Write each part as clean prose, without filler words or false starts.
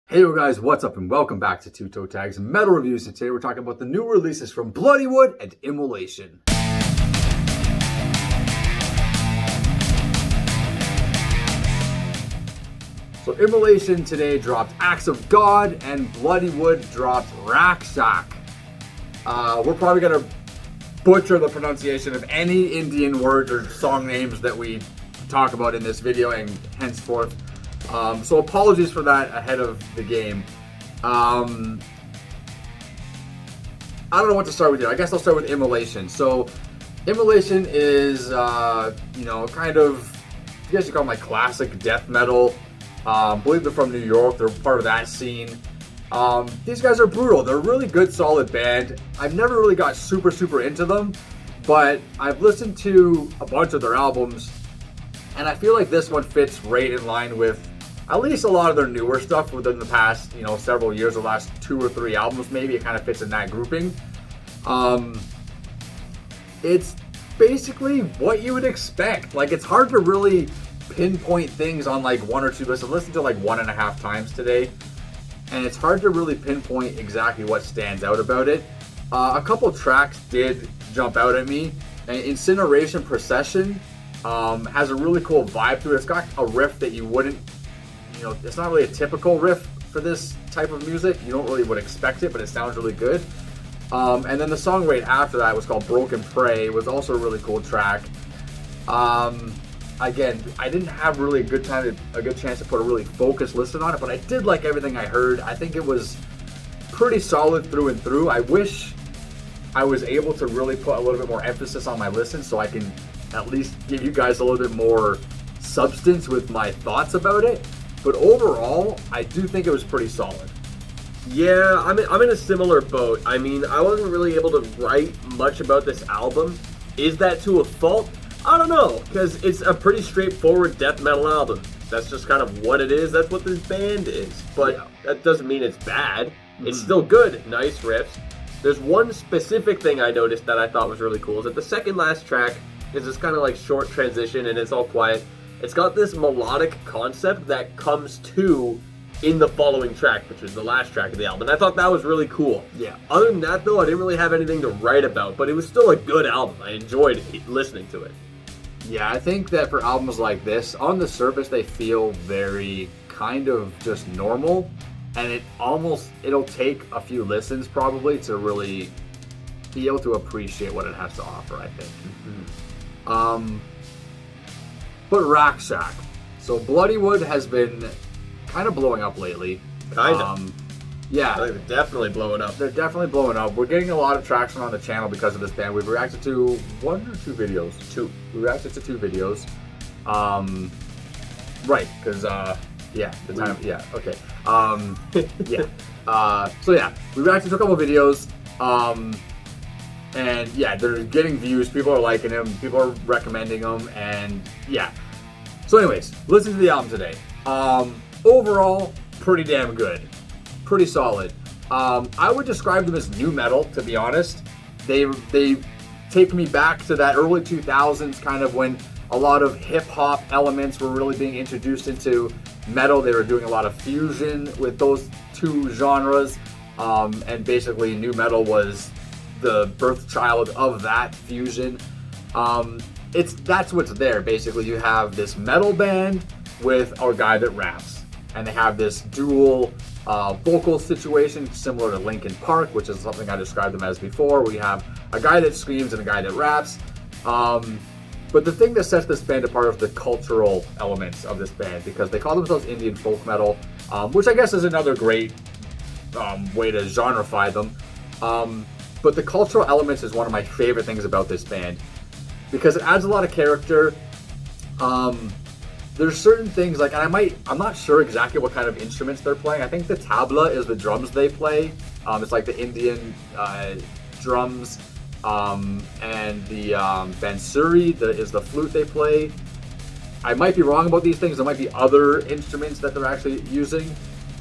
Hey yo guys, what's up and welcome back to Toe Tags Metal Reviews, and today we're talking about the new releases from BLOODYWOOD and IMMOLATION. So IMMOLATION today dropped Acts of God and BLOODYWOOD dropped Rakshak. We're probably going to butcher the pronunciation of any Indian words or song names that we talk about in this video and henceforth. So apologies for that ahead of the game. I don't know what to start with here. I guess I'll start with IMMOLATION. So IMMOLATION is, kind of, I guess you call them like classic death metal. I believe they're from New York. They're part of that scene. These guys are brutal. They're a really good, solid band. I've never really got super into them, but I've listened to a bunch of their albums, and I feel like this one fits right in line with at least a lot of their newer stuff within the past, several years, the last 2 or 3 albums maybe. It kind of fits in that grouping. It's basically what you would expect. Like, it's hard to really pinpoint things on like 1 or 2 listens. I listened to like 1.5 times today, and it's hard to really pinpoint exactly what stands out about it. A couple tracks did jump out at me. Incineration Procession has a really cool vibe to it. It's got a riff that you wouldn't, it's not really a typical riff for this type of music. You don't really would expect it, but it sounds really good. And then the song right after that was called Broken Prey. It was also a really cool track. Again, I didn't have really a good chance to put a really focused listen on it, but I did like everything I heard. I think it was pretty solid through and through. I wish I was able to really put a little bit more emphasis on my listen so I can at least give you guys a little bit more substance with my thoughts about it. But overall, I do think it was pretty solid. Yeah, I'm in a similar boat. I mean, I wasn't really able to write much about this album. Is that to a fault? I don't know, because it's a pretty straightforward death metal album. That's just kind of what it is. That's what this band is. But that doesn't mean it's bad. It's still good. Nice riffs. There's one specific thing I noticed that I thought was really cool, is that the second last track is this kind of like short transition, and it's all quiet. It's got this melodic concept that comes to in the following track, which is the last track of the album. And I thought that was really cool. Yeah. Other than that, though, I didn't really have anything to write about, but it was still a good album. I enjoyed listening to it. Yeah, I think that for albums like this, on the surface, they feel very kind of just normal, and it'll take a few listens probably to really be able to appreciate what it has to offer, I think. But Rakshak. So BLOODYWOOD has been kind of blowing up lately. Kind of. Yeah. I think they're definitely blowing up. They're definitely blowing up. We're getting a lot of traction on the channel because of this band. We've reacted to 1 or 2 videos. 2. We reacted to 2 videos. Right, because, the time, okay. So yeah, we reacted to a couple videos. And yeah, they're getting views. People are liking them. People are recommending them. And yeah. So anyways, listen to the album today. Overall, pretty damn good. Pretty solid. I would describe them as new metal, to be honest. They take me back to that early 2000s, kind of when a lot of hip-hop elements were really being introduced into metal. They were doing a lot of fusion with those 2 genres. And basically, new metal was the birth child of that fusion. That's what's there. Basically, you have this metal band with a guy that raps, and they have this dual vocal situation similar to Linkin Park, which is something I described them as before. We have a guy that screams and a guy that raps. But the thing that sets this band apart is the cultural elements of this band, because they call themselves Indian folk metal, which I guess is another great way to genreify them. But the cultural elements is one of my favorite things about this band, because it adds a lot of character. There's certain things like, and I'm not sure exactly what kind of instruments they're playing. I think the tabla is the drums they play. It's like the Indian drums, and the bansuri is the flute they play. I might be wrong about these things. There might be other instruments that they're actually using,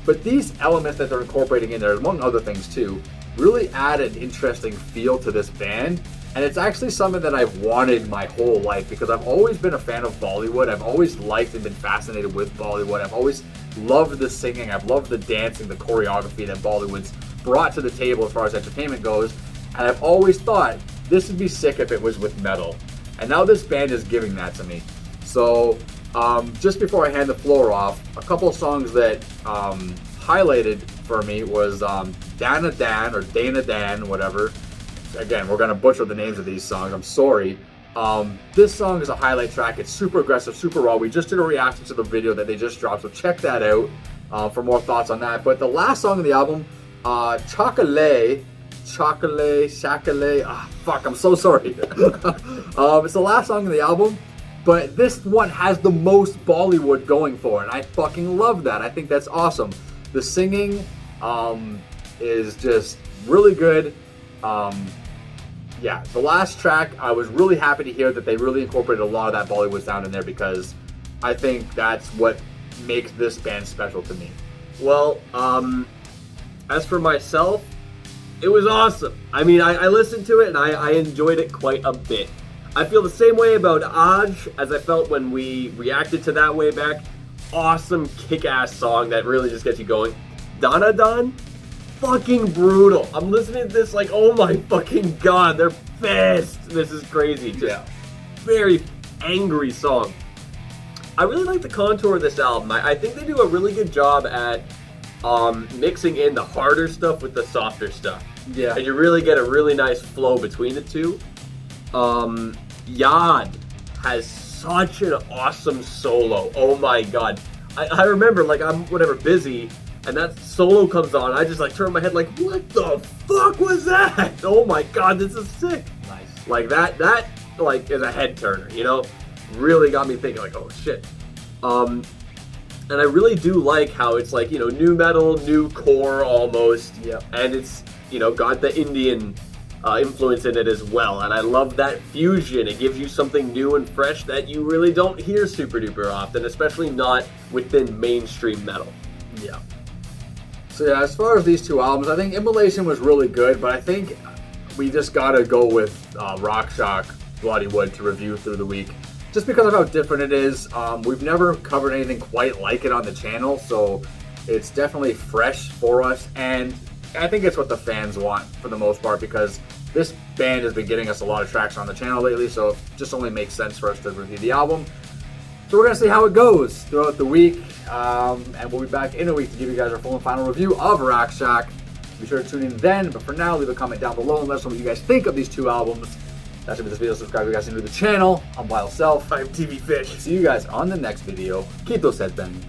but these elements that they're incorporating in there, among other things too, really add an interesting feel to this band. And it's actually something that I've wanted my whole life, because I've always been a fan of Bollywood. I've always liked and been fascinated with Bollywood. I've always loved the singing, I've loved the dancing, the choreography that Bollywood's brought to the table as far as entertainment goes, and I've always thought this would be sick if it was with metal. And now this band is giving that to me. So, just before I hand the floor off, a couple of songs that highlighted for me was Dana Dan or Dana Dan, whatever. Again, we're going to butcher the names of these songs, I'm sorry. This song is a highlight track. It's super aggressive, super raw. We just did a reaction to the video that they just dropped, so check that out for more thoughts on that. But the last song of the album, Chocolate, fuck, I'm so sorry. It's the last song of the album, but this one has the most Bollywood going for it, and I fucking love that. I think that's awesome. The singing is just really good. Yeah, the last track, I was really happy to hear that they really incorporated a lot of that Bollywood sound in there, because I think that's what makes this band special to me. Well, as for myself, it was awesome. I mean, I listened to it and I enjoyed it quite a bit. I feel the same way about Aj as I felt when we reacted to that way back. Awesome kick-ass song that really just gets you going. Dana Dan, fucking brutal. I'm listening to this like, oh my fucking god, they're pissed. This is crazy. Just very angry song. I really like the contour of this album. I think they do a really good job at mixing in the harder stuff with the softer stuff. Yeah. And you really get a really nice flow between the two. Yad has such an awesome solo. Oh my god. I remember, like, I'm whatever busy, and that solo comes on, I just like turn my head like, what the fuck was that? Oh my god, this is sick. Nice. Like that like is a head turner, you know? Really got me thinking like, oh shit. And I really do like how it's like, you know, new metal, new core almost. Yeah. And it's, you know, got the Indian influence in it as well. And I love that fusion. It gives you something new and fresh that you really don't hear super duper often, especially not within mainstream metal. Yeah. So yeah, as far as these two albums, I think Immolation was really good, but I think we just gotta go with Rock Shock, Bloodywood to review through the week. Just because of how different it is. We've never covered anything quite like it on the channel, so it's definitely fresh for us, and I think it's what the fans want for the most part, because this band has been getting us a lot of traction on the channel lately, so it just only makes sense for us to review the album. So we're going to see how it goes throughout the week, and we'll be back in a week to give you guys our full and final review of Rock Shock. Be sure to tune in then, but for now, leave a comment down below and let us know what you guys think of these two albums. That's it for this video. Subscribe if you guys are new to the channel. I'm Wild Self. I'm TV Fish. See you guys on the next video. Keep those heads banging.